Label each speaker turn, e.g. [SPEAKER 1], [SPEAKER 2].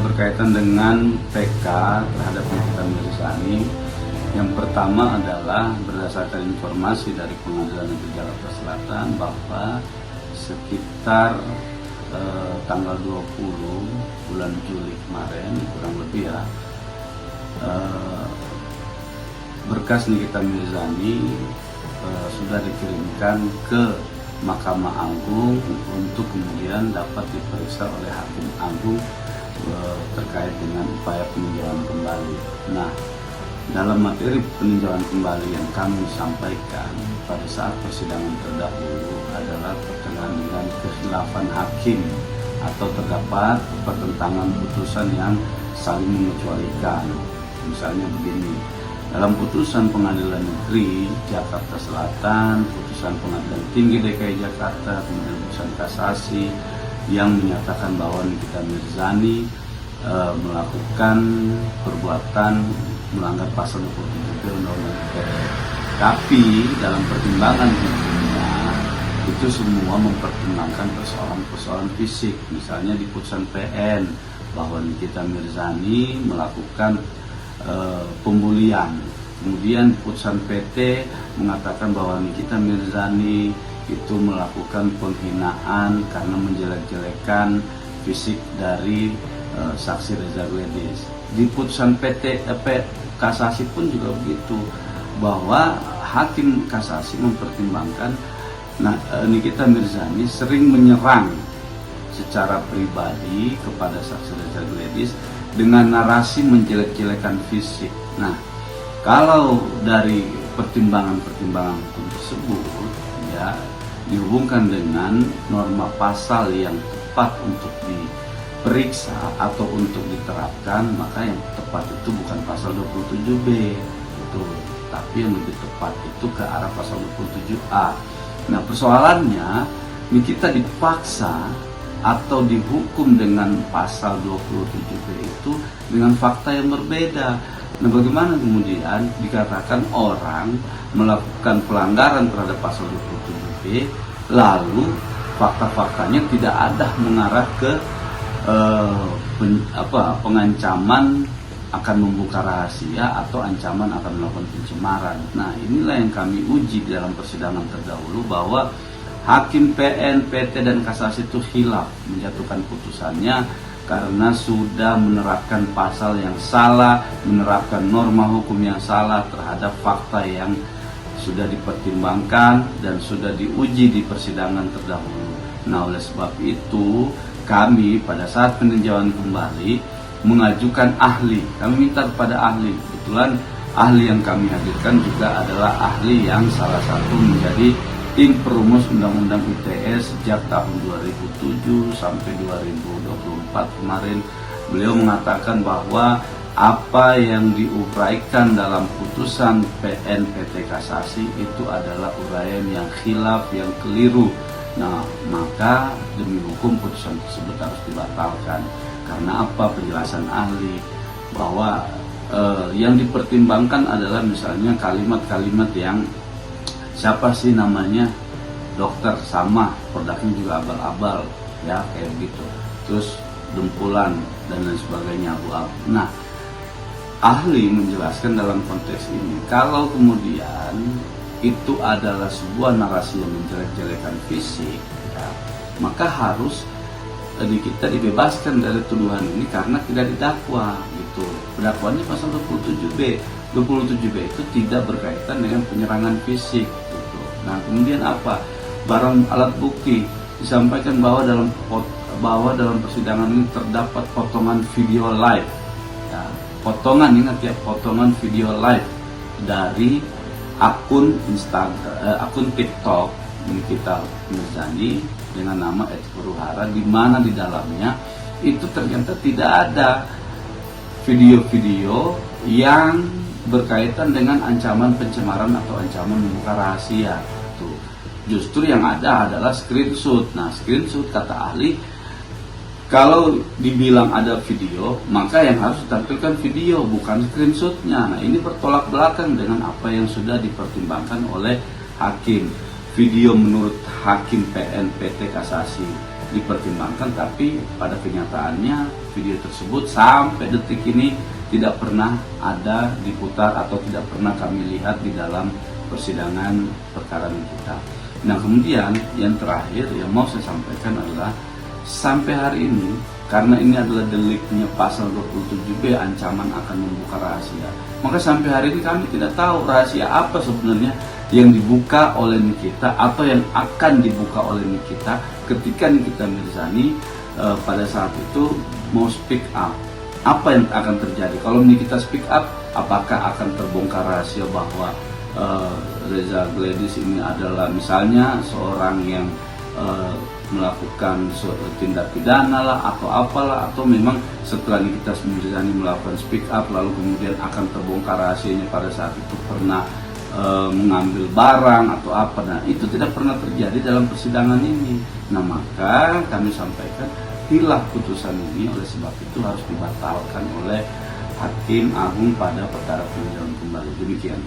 [SPEAKER 1] berkaitan dengan PK terhadap Nikita Mirzani. Yang pertama adalah berdasarkan informasi dari Pengadilan Negeri Jakarta Selatan bahwa sekitar tanggal 20 bulan Juli kemarin, kurang lebih ya, berkas Nikita Mirzani sudah dikirimkan ke Mahkamah Agung untuk kemudian dapat diperiksa oleh Hakim Agung terkait dengan upaya peninjauan kembali. Nah, dalam materi peninjauan kembali yang kami sampaikan pada saat persidangan terdahulu adalah berkenaan dengan kekhilafan hakim atau terdapat pertentangan putusan yang saling mengecualikan. Misalnya begini, dalam putusan Pengadilan Negeri Jakarta Selatan, putusan Pengadilan Tinggi DKI Jakarta, kemudian putusan kasasi yang menyatakan bahwa Nikita Mirzani melakukan perbuatan melanggar pasal 27 Undang-Undang ITE. Tapi dalam pertimbangan hukumnya itu semua mempertimbangkan persoalan-persoalan fisik. Misalnya di putusan PN bahwa Nikita Mirzani melakukan pembulian. Kemudian putusan PT mengatakan bahwa Nikita Mirzani itu melakukan penghinaan karena menjelek-jelekan fisik dari saksi Reza Gledis. Di putusan kasasi pun juga begitu, bahwa hakim kasasi mempertimbangkan Nikita Mirzani sering menyerang secara pribadi kepada saksi Reza Gledis dengan narasi menjelek-jelekan fisik. Nah, kalau dari pertimbangan-pertimbangan hukum tersebut ya dihubungkan dengan norma pasal yang tepat untuk diperiksa atau untuk diterapkan, maka yang tepat itu bukan pasal 27B itu, tapi yang lebih tepat itu ke arah pasal 27A. Nah, persoalannya Nikita dipaksa atau dihukum dengan pasal 27B itu dengan fakta yang berbeda. Nah, bagaimana kemudian dikatakan orang melakukan pelanggaran terhadap pasal 27B lalu fakta-faktanya tidak ada mengarah ke pengancaman akan membuka rahasia atau ancaman akan melakukan pencemaran. Nah, inilah yang kami uji di dalam persidangan terdahulu bahwa Hakim PN, PT, dan kasasi itu khilaf menjatuhkan putusannya karena sudah menerapkan pasal yang salah, menerapkan norma hukum yang salah terhadap fakta yang sudah dipertimbangkan dan sudah diuji di persidangan terdahulu. Nah, oleh sebab itu kami pada saat peninjauan kembali mengajukan ahli. Kami minta kepada ahli. Kebetulan ahli yang kami hadirkan juga adalah ahli yang salah satu menjadi tim perumus Undang-Undang ITE sejak tahun 2007 sampai 2024 kemarin. Beliau mengatakan bahwa apa yang diuraikan dalam putusan PN PT kasasi itu adalah uraian yang khilaf, yang keliru. Nah, maka demi hukum putusan tersebut harus dibatalkan. Karena apa? Penjelasan ahli bahwa yang dipertimbangkan adalah misalnya kalimat-kalimat yang siapa sih namanya dokter sama produknya juga abal-abal ya kayak gitu, terus dempulan dan lain sebagainya abu-abu. Nah, ahli menjelaskan dalam konteks ini kalau kemudian itu adalah sebuah narasi yang menjelek-jelekan fisik ya, maka harus kita dibebaskan dari tuduhan ini karena tidak didakwa gitu. Pendakwaannya pasal 27B. 27B itu tidak berkaitan dengan penyerangan fisik gitu. Nah, kemudian apa? Barang alat bukti disampaikan bahwa dalam persidangan ini terdapat potongan video live. Ya, potongan, ingat ya, potongan video live dari akun akun TikTok Nikita Mirzani dengan nama @huruhara, di mana di dalamnya itu ternyata tidak ada video-video yang berkaitan dengan ancaman pencemaran atau ancaman membuka rahasia. Tuh. Justru yang ada adalah screenshot. Nah, screenshot kata ahli, kalau dibilang ada video, maka yang harus ditampilkan video, bukan screenshotnya. Nah, ini bertolak belakang dengan apa yang sudah dipertimbangkan oleh hakim. Video menurut Hakim PN PT kasasi dipertimbangkan, tapi pada kenyataannya video tersebut sampai detik ini tidak pernah ada diputar atau tidak pernah kami lihat di dalam persidangan perkara kita. Nah, kemudian yang terakhir yang mau saya sampaikan adalah sampai hari ini, karena ini adalah deliknya pasal 27B, ancaman akan membuka rahasia, maka sampai hari ini kami tidak tahu rahasia apa sebenarnya yang dibuka oleh Nikita atau yang akan dibuka oleh Nikita ketika Nikita Mirzani pada saat itu mau speak up. Apa yang akan terjadi kalau Nikita speak up? Apakah akan terbongkar rahasia bahwa Reza Gladys ini adalah misalnya seorang yang melakukan tindak pidana lah atau apalah, atau memang setelah Nikita Mirzani melakukan speak up lalu kemudian akan terbongkar rahasianya pada saat itu pernah mengambil barang atau apa. Nah, itu tidak pernah terjadi dalam persidangan ini. Nah, maka kami sampaikan hilah putusan ini, oleh sebab itu harus dibatalkan oleh Hakim Agung pada perkara peninjauan kembali. Demikian.